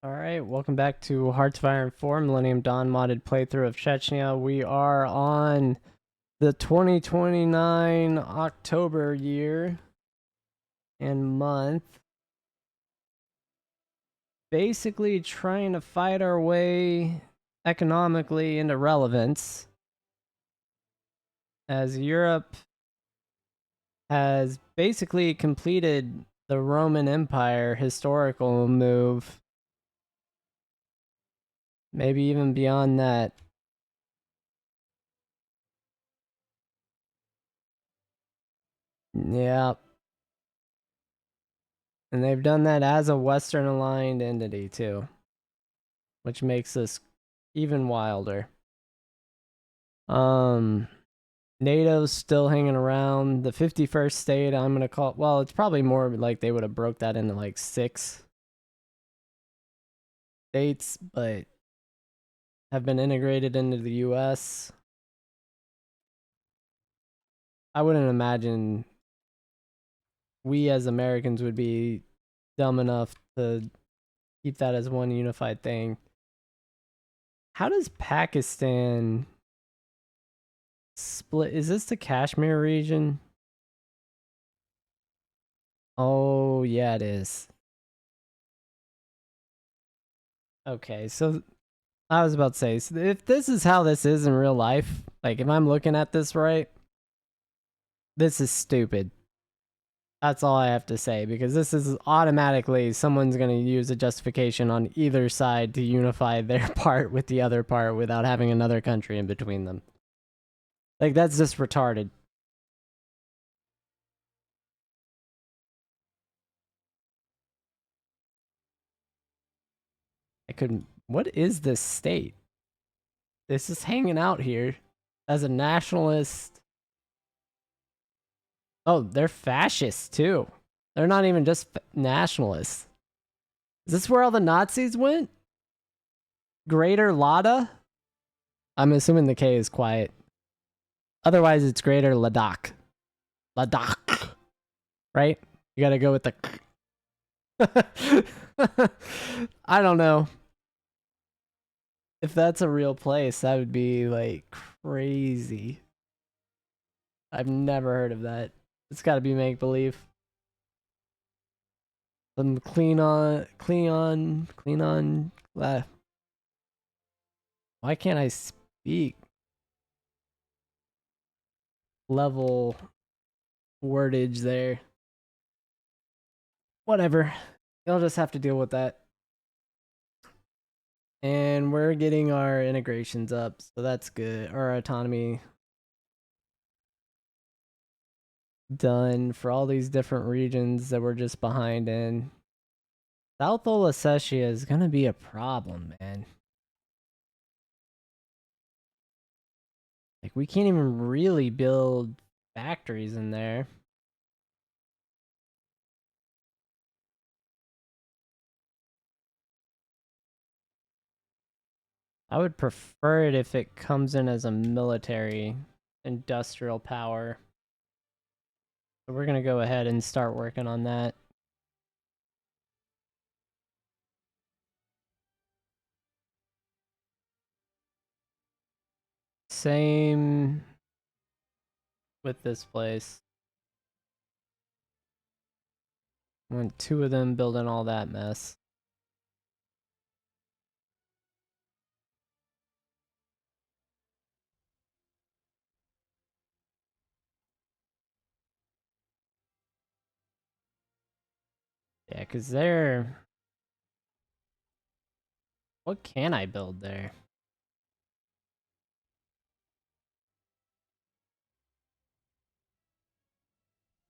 Alright, welcome back to Hearts of Iron 4 Millennium Dawn modded playthrough of Chechnya. We are on the 2029 October year and month. Basically trying to fight our way economically into relevance. As Europe has basically completed the Roman Empire historical move. Maybe even beyond that. Yeah. And they've done that as a Western aligned entity too, which makes this even wilder. Um, NATO's still hanging around. The 51st state, I'm gonna call. Well, it's probably more like they would have broke that into like 6 states, but have been integrated into the U.S. I wouldn't imagine we as Americans would be dumb enough to keep that as one unified thing. How does Pakistan split? Is this the Kashmir region? Oh, yeah, it is. Okay, so I was about to say, so if this is how this is in real life, like if I'm looking at this right, this is stupid. That's all I have to say, because this is automatically someone's going to use a justification on either side to unify their part with the other part without having another country in between them. Like, that's just retarded. I couldn't. What is this state? This is hanging out here as a nationalist. Oh, they're fascists too. They're not even just nationalists. Is this where all the Nazis went? Greater Lada? I'm assuming the K is quiet. Otherwise, it's Greater Ladakh. Ladakh. Right? You gotta go with the. I don't know. If that's a real place, that would be like crazy. I've never heard of that. It's gotta be make believe. Some clean on. Why can't I speak? Level wordage there. Whatever. You'll just have to deal with that. And we're getting our integrations up, so that's good. Our autonomy done for all these different regions that we're just behind in. South Ossetia is gonna be a problem, man. Like, we can't even really build factories in there. I would prefer it if it comes in as a military industrial power. So we're gonna go ahead and start working on that. Same with this place. I want 2 of them building all that mess. Yeah, because they're... What can I build there?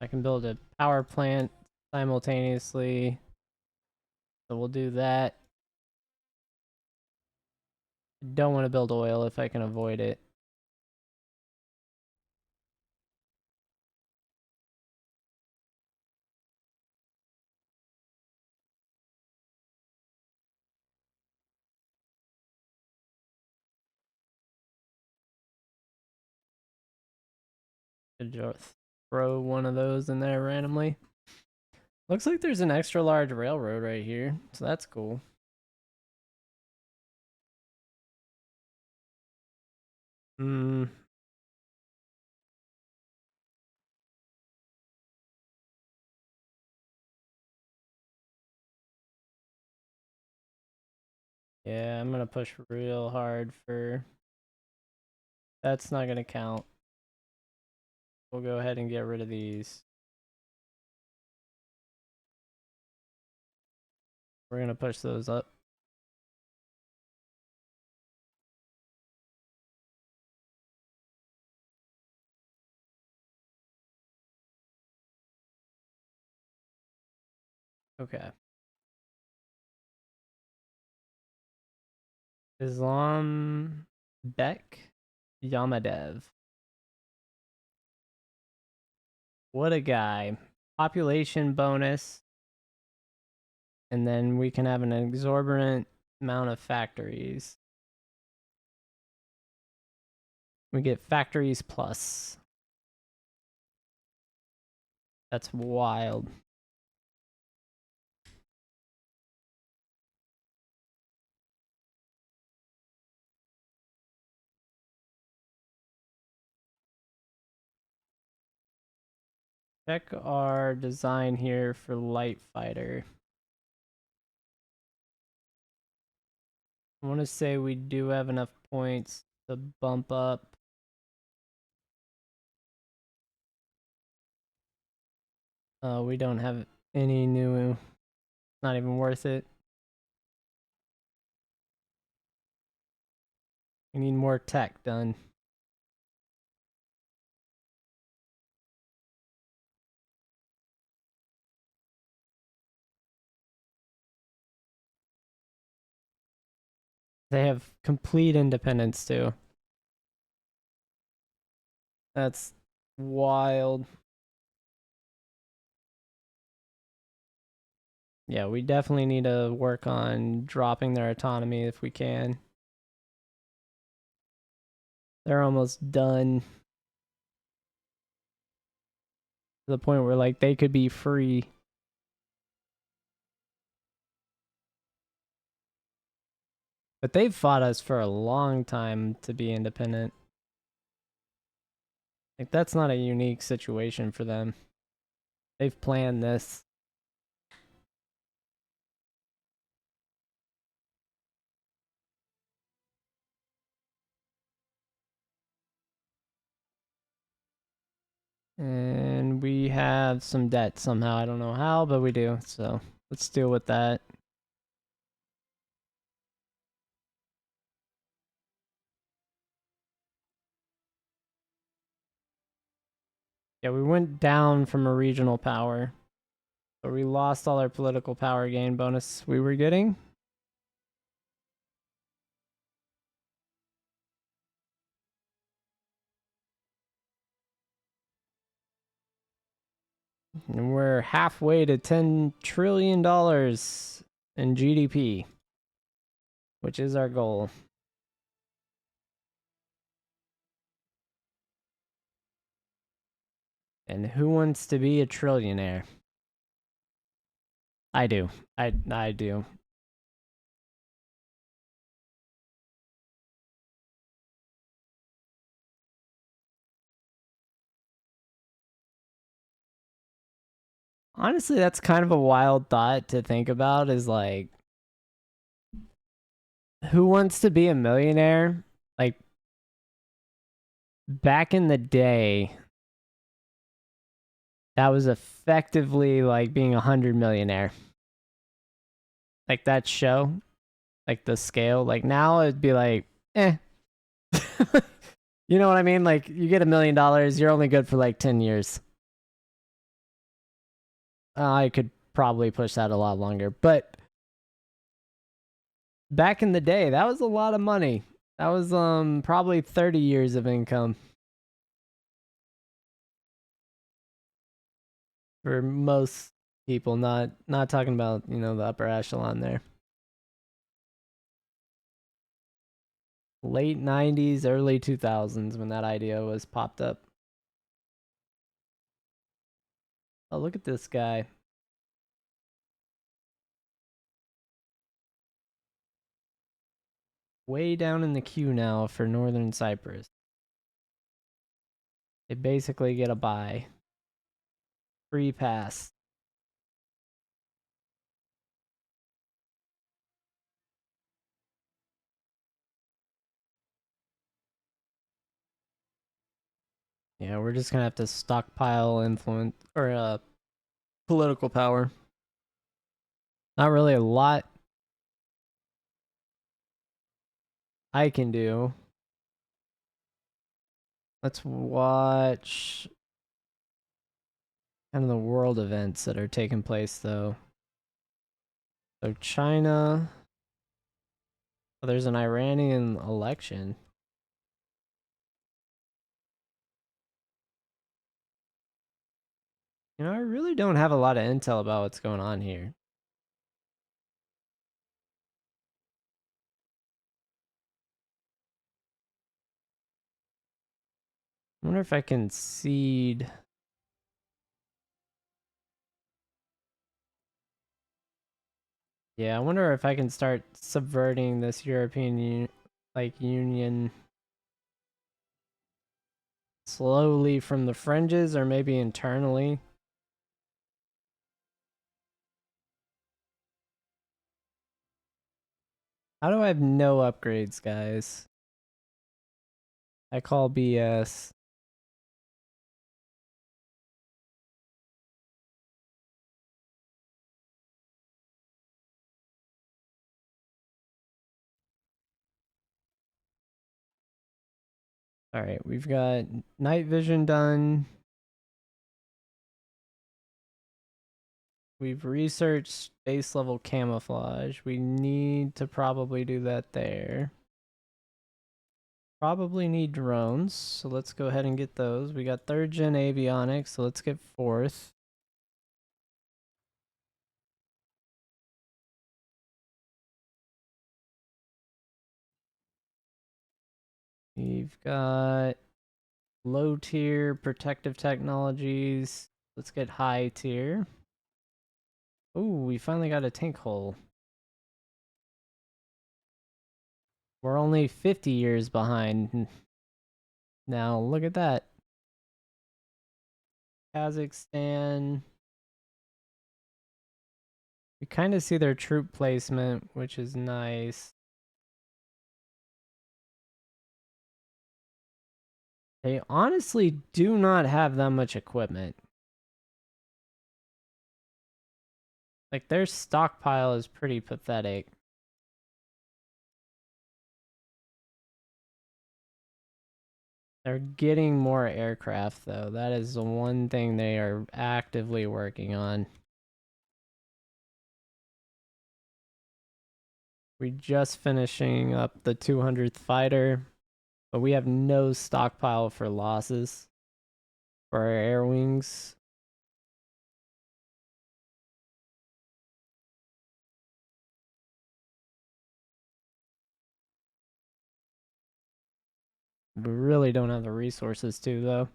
I can build a power plant simultaneously. So we'll do that. I don't want to build oil if I can avoid it. Just throw one of those in there randomly. Looks like there's an extra large railroad right here, so that's cool. Hmm. Yeah, I'm gonna push real hard for... That's not gonna count. We'll go ahead and get rid of these. We're gonna push those up. Okay. Islam Bek Yamadev. What a guy. Population bonus. And then we can have an exorbitant amount of factories. We get factories plus. That's wild. Check our design here for light fighter. I want to say we do have enough points to bump up. We don't have any new, not even worth it. We need more tech done. They have complete independence too. That's wild. Yeah, we definitely need to work on dropping their autonomy if we can. They're almost done. To the point where like they could be free. But they've fought us for a long time to be independent. Like that's not a unique situation for them. They've planned this. And we have some debt somehow. I don't know how, but we do. So let's deal with that. Yeah, we went down from a regional power. So we lost all our political power gain bonus we were getting. And we're halfway to $10 trillion in GDP, which is our goal. And who wants to be a trillionaire? I do. I do. Honestly, that's kind of a wild thought to think about is like who wants to be a millionaire? Like back in the day, that was effectively like being 100 millionaire. Like that show, like the scale. Like now it'd be like, eh. You know what I mean? Like you get $1 million, you're only good for like 10 years. I could probably push that a lot longer, but back in the day, that was a lot of money. That was probably 30 years of income for most people, not talking about, you know, the upper echelon there. Late 90s, early 2000s when that idea was popped up. Oh, look at this guy. Way down in the queue now for Northern Cyprus. They basically get a buy. Free pass. Yeah, we're just gonna have to stockpile influence or political power. Not really a lot I can do. Let's watch kind of the world events that are taking place though. So China, oh, there's an Iranian election. You know, I really don't have a lot of intel about what's going on here. I wonder if I can seed. Yeah, I wonder if I can start subverting this European Union slowly from the fringes or maybe internally. How do I have no upgrades, guys? I call BS. All right, we've got night vision done. We've researched base level camouflage. We need to probably do that there. Probably need drones, so let's go ahead and get those. We got 3rd gen avionics, so let's get 4th. We've got low tier protective technologies. Let's get high tier. Ooh, we finally got a tank hull. We're only 50 years behind. Now, look at that. Kazakhstan. We kind of see their troop placement, which is nice. They honestly do not have that much equipment. Like, their stockpile is pretty pathetic. They're getting more aircraft, though. That is the one thing they are actively working on. We just finishing up the 200th fighter, but we have no stockpile for losses for our air wings. We really don't have the resources to, though.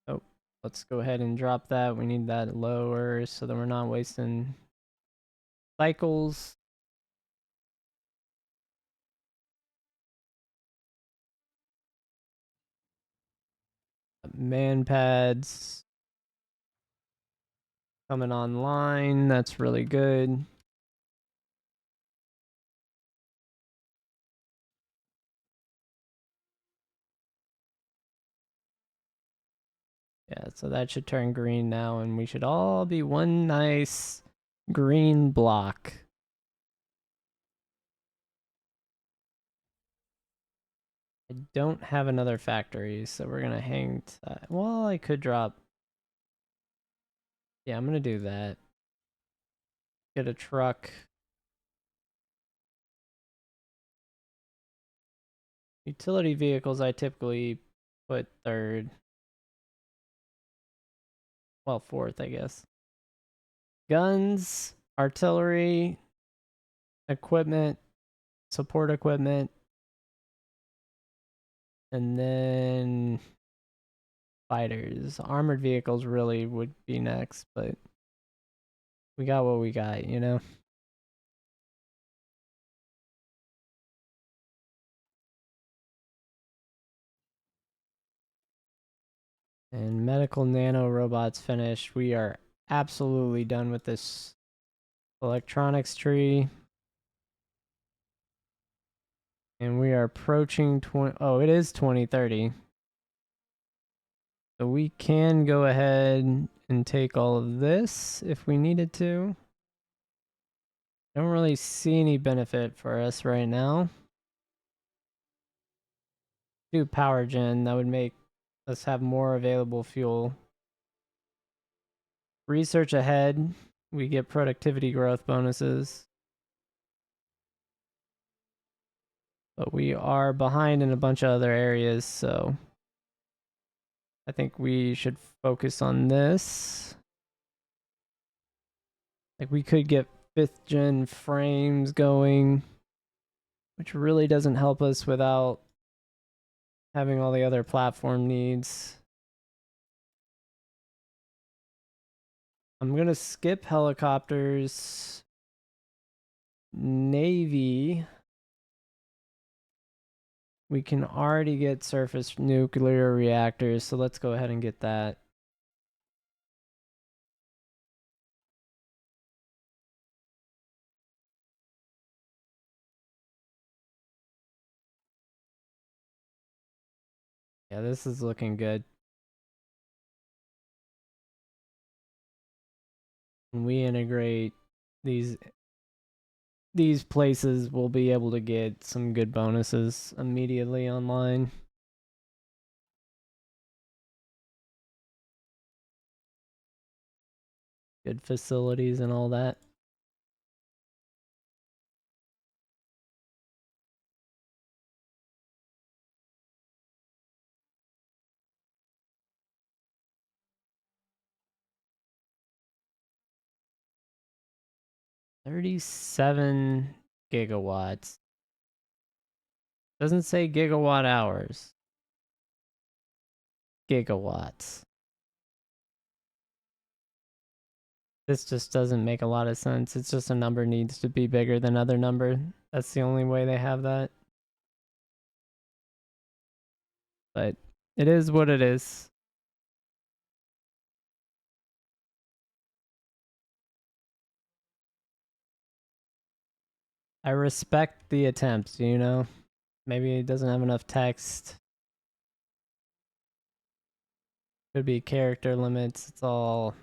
Oh, let's go ahead and drop that. We need that lower so that we're not wasting cycles. Man pads coming online. That's really good. Yeah, so that should turn green now, and we should all be one nice green block. I don't have another factory, so we're gonna hang. Well, I could drop. Yeah, I'm gonna do that. Get a truck. Utility vehicles, I typically put 3rd. Well, 4th, I guess. Guns, artillery, equipment, support equipment, and then fighters. Armored vehicles really would be next, but we got what we got, you know? And medical nano robots finished. We are absolutely done with this electronics tree. And we are approaching 20. Oh, it is 2030. So we can go ahead and take all of this if we needed to. Don't really see any benefit for us right now. Do power gen, that would make us have more available fuel. Research ahead, we get productivity growth bonuses. But we are behind in a bunch of other areas, so I think we should focus on this. Like we could get 5th gen frames going, which really doesn't help us without having all the other platform needs. I'm gonna skip helicopters. Navy. We can already get surface nuclear reactors, so let's go ahead and get that. Yeah, this is looking good. When we integrate these places, we'll be able to get some good bonuses immediately online. Good facilities and all that. $37 gigawatts. Doesn't say gigawatt hours. Gigawatts. This just doesn't make a lot of sense. It's just a number needs to be bigger than other number. That's the only way they have that. But it is what it is. I respect the attempt, you know? Maybe it doesn't have enough text. Could be character limits. That's all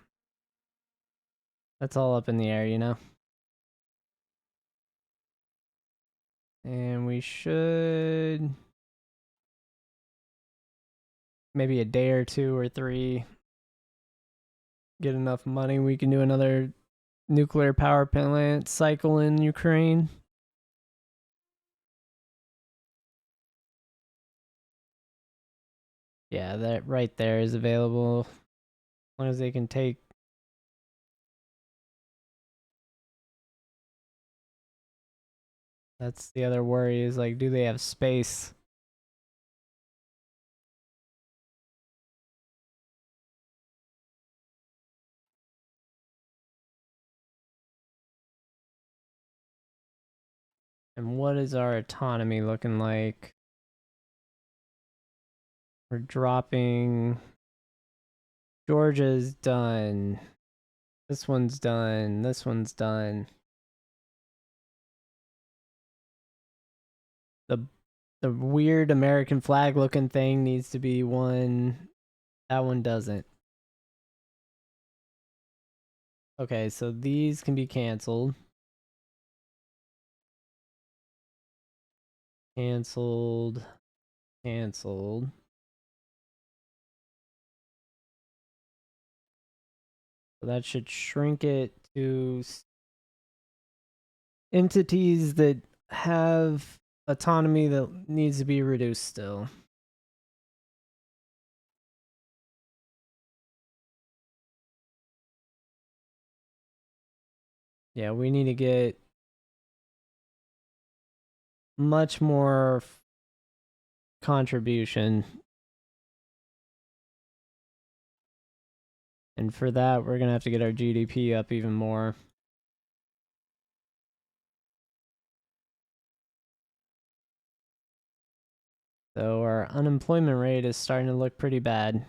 up in the air, you know? And we should maybe a day or 2 or 3 get enough money. We can do another nuclear power plant cycle in Ukraine. Yeah, that right there is available. As long as they can take. That's the other worry is like, do they have space? And what is our autonomy looking like? We're dropping. Georgia's done. This one's done. This one's done. The the weird American flag looking thing needs to be one. That one doesn't. Okay, so these can be canceled. Canceled. Canceled. So that should shrink it to entities that have autonomy that needs to be reduced still. Yeah, we need to get much more contribution. And for that, we're going to have to get our GDP up even more. So our unemployment rate is starting to look pretty bad.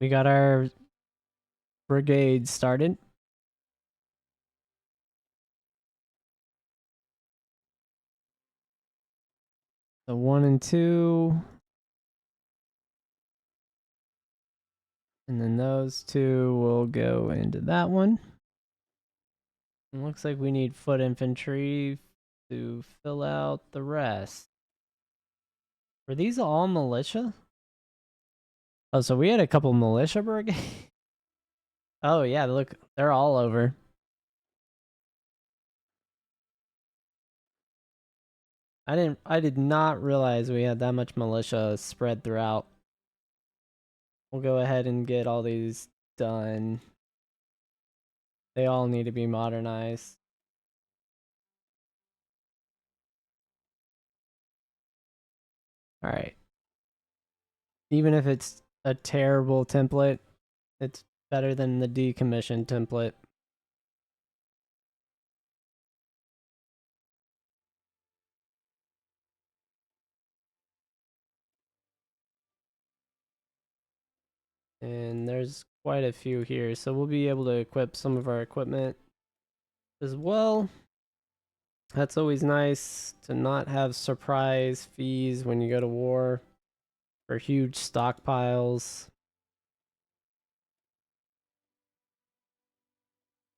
We got our brigade started. So 1 and 2. And then those two will go into that one. It looks like we need foot infantry to fill out the rest. Were these all militia? Oh, so we had a couple militia brigades? Oh, yeah, look, they're all over. I did not realize we had that much militia spread throughout. We'll go ahead and get all these done. They all need to be modernized. All right. Even if it's a terrible template, it's better than the decommissioned template. And there's quite a few here, so we'll be able to equip some of our equipment as well. That's always nice to not have surprise fees when you go to war for huge stockpiles.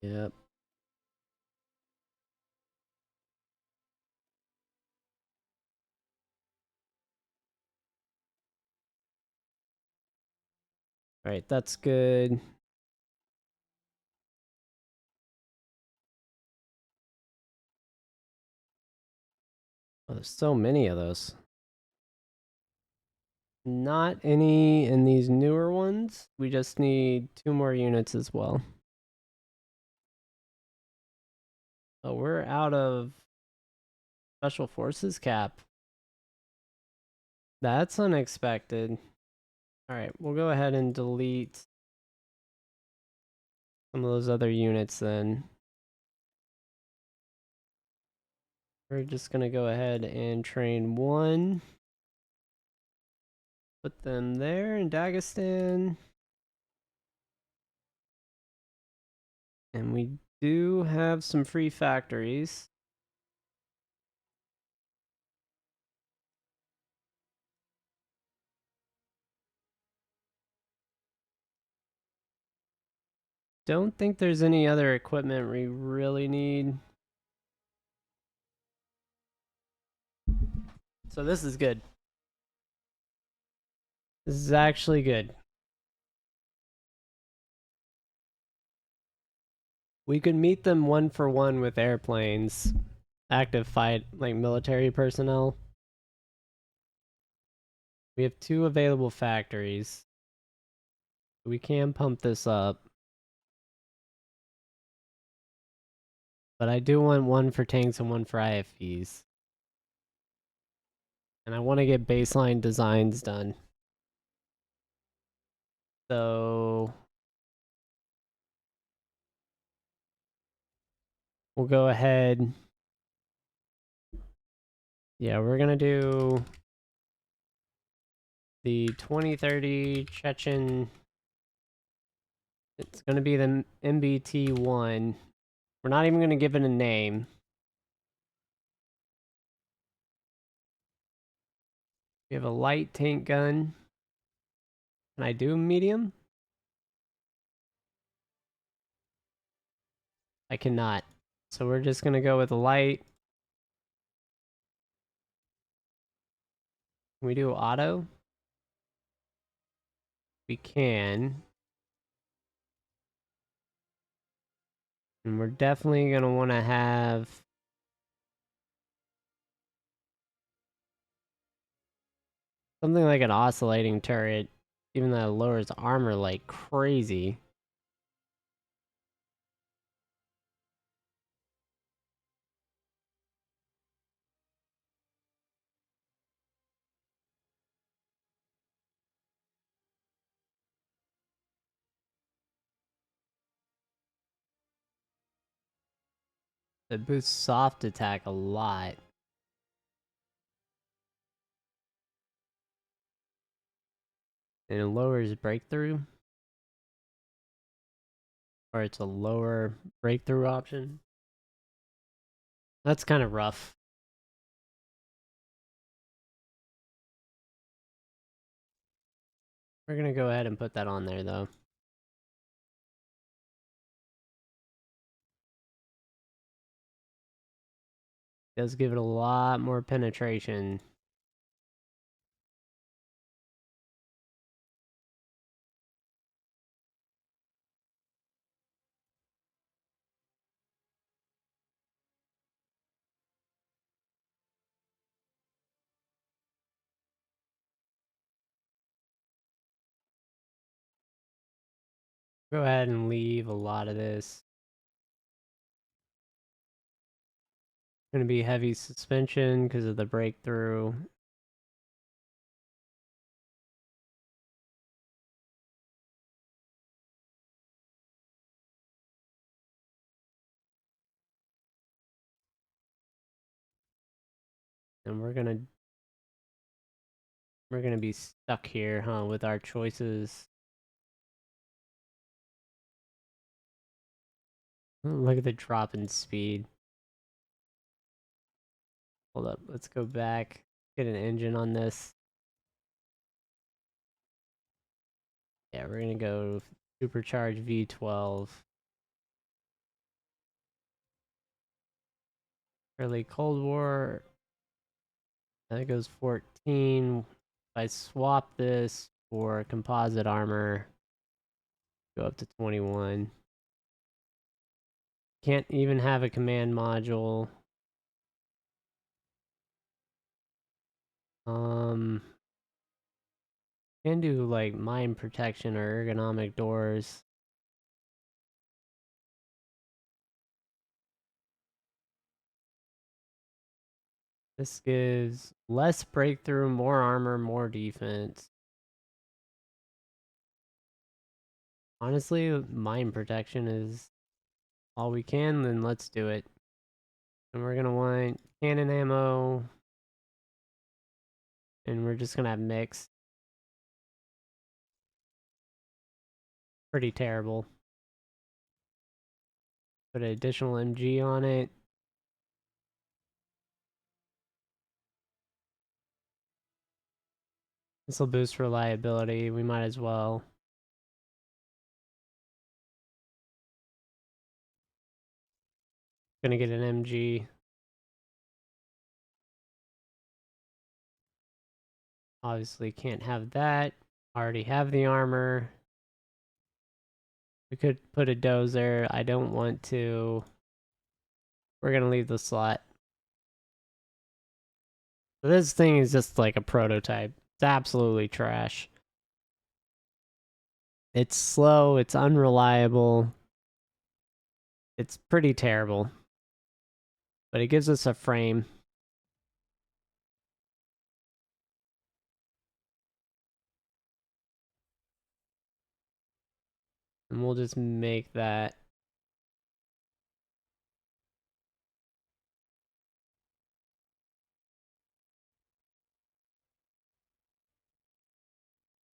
Yep. All right, that's good. Oh, there's so many of those. Not any in these newer ones. We just need 2 more units as well. Oh, we're out of special forces cap. That's unexpected. All right, we'll go ahead and delete some of those other units then. We're just going to go ahead and train 1. Put them there in Dagestan. And we do have some free factories. Don't think there's any other equipment we really need. So this is good. This is actually good. We could meet them 1-for-1 with airplanes. Active fight, like military personnel. We have 2 available factories. We can pump this up. But I do want 1 for tanks and 1 for IFVs. And I want to get baseline designs done. So we'll go ahead. Yeah, we're going to do the 2030 Chechen. It's going to be the MBT-1. We're not even going to give it a name. We have a light tank gun. Can I do medium? I cannot. So we're just going to go with a light. Can we do auto? We can. And we're definitely going to want to have something like an oscillating turret, even though it lowers armor like crazy. It boosts soft attack a lot. And it lowers breakthrough. Or it's a lower breakthrough option. That's kind of rough. We're gonna go ahead and put that on there though. Does give it a lot more penetration. Go ahead and leave a lot of this. Gonna be heavy suspension because of the breakthrough. And we're gonna be stuck here, huh, with our choices. Look at the drop in speed. Hold up, let's go back. Get an engine on this. Yeah, we're gonna go supercharged V12. Early Cold War. That goes 14. If I swap this for composite armor, go up to 21. Can't even have a command module. Can do like mine protection or ergonomic doors. This gives less breakthrough, more armor, more defense. Honestly, mine protection is all we can, then let's do it. And we're gonna want cannon ammo. And we're just gonna have mixed. Pretty terrible. Put an additional MG on it. This will boost reliability. We might as well. Gonna get an MG. Obviously can't have that. Already have the armor. We could put a dozer. I don't want to. We're gonna leave the slot. So this thing is just like a prototype. It's absolutely trash. It's slow, it's unreliable. It's pretty terrible. But it gives us a frame. And we'll just make that.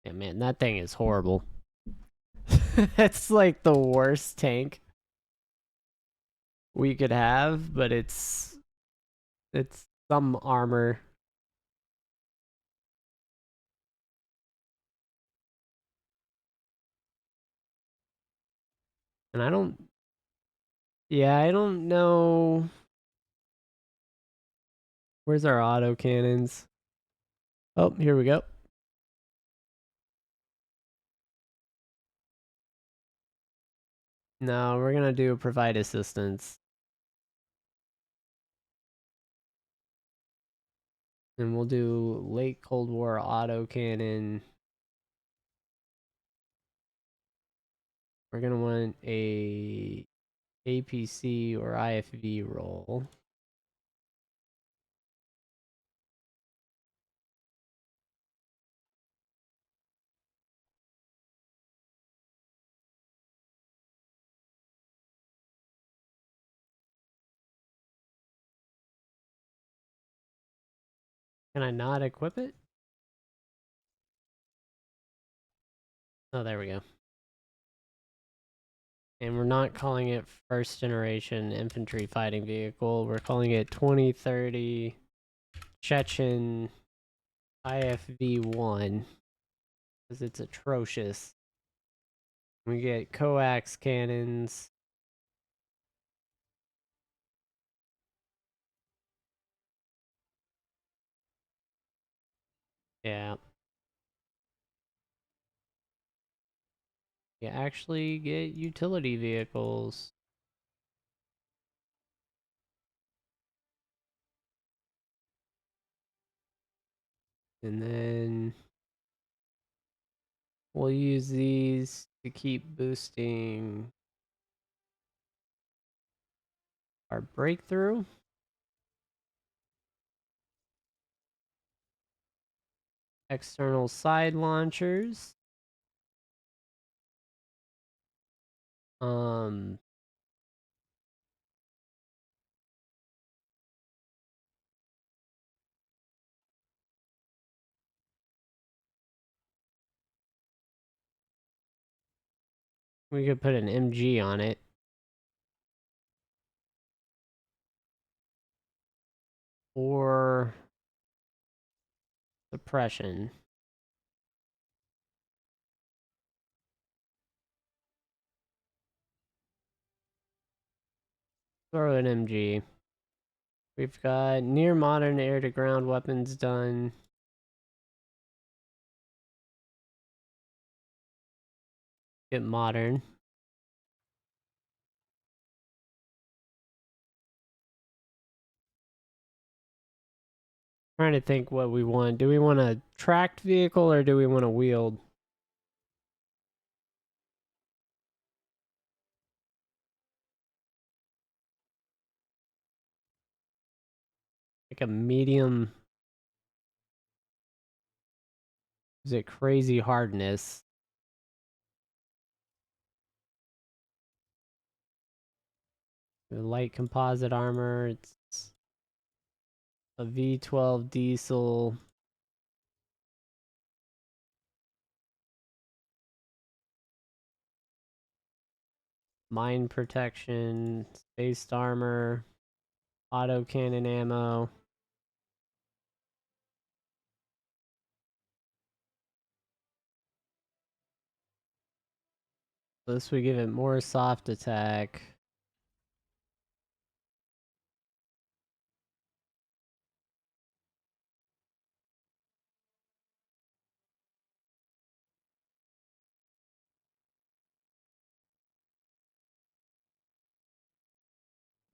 Yeah, man, that thing is horrible. It's like the worst tank we could have, but it's some armor. And I don't I don't know. Where's our auto cannons? Oh, here we go. No, we're gonna do provide assistance. And we'll do late Cold War auto cannon. We're gonna want a APC or IFV roll. Can I not equip it? Oh, there we go. And we're not calling it first generation infantry fighting vehicle. We're calling it 2030 Chechen IFV-1 because it's atrocious. We get coax cannons. Yeah. You actually get utility vehicles. And then we'll use these to keep boosting our breakthrough. External side launchers. Um, we could put an MG on it. Or suppression. Throw an MG. We've got near modern air to ground weapons done. Get modern. Trying to think what we want. Do we want a tracked vehicle or do we want a wheeled? Like a medium. Is it crazy hardness? The light composite armor. It's a V12 diesel. Mine protection. Spaced armor. Auto cannon ammo. This would give it more soft attack.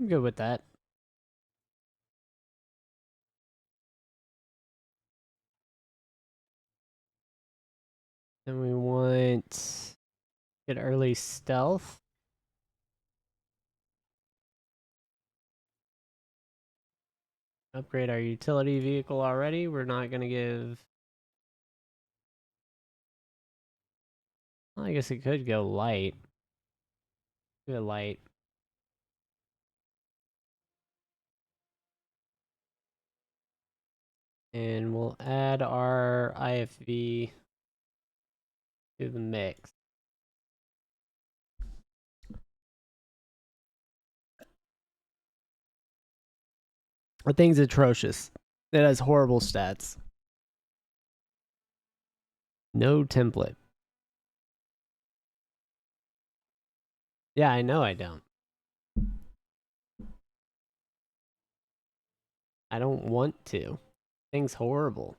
I'm good with that. Then we want get early stealth. Upgrade our utility vehicle already. We're not gonna give. Well, I guess it could go light. Go light. And we'll add our IFV to the mix. The thing's atrocious. It has horrible stats. No template. Yeah, I know I don't. I don't want to. Thing's horrible.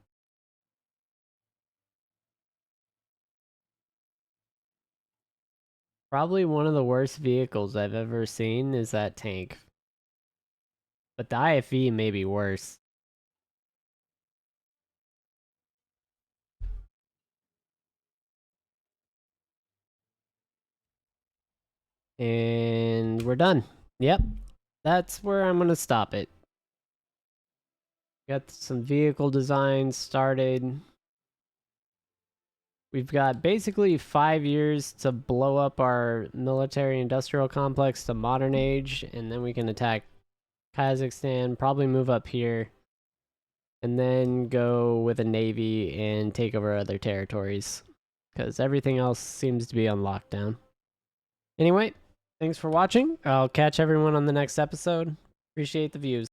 Probably one of the worst vehicles I've ever seen is that tank. But the IFE may be worse. And we're done. Yep. That's where I'm going to stop it. Got some vehicle designs started. We've got basically 5 years to blow up our military industrial complex to modern age, and then we can attack Kazakhstan, probably move up here, and then go with a navy and take over other territories. Because everything else seems to be on lockdown. Anyway, Thanks for watching. I'll catch everyone on the next episode. Appreciate the views.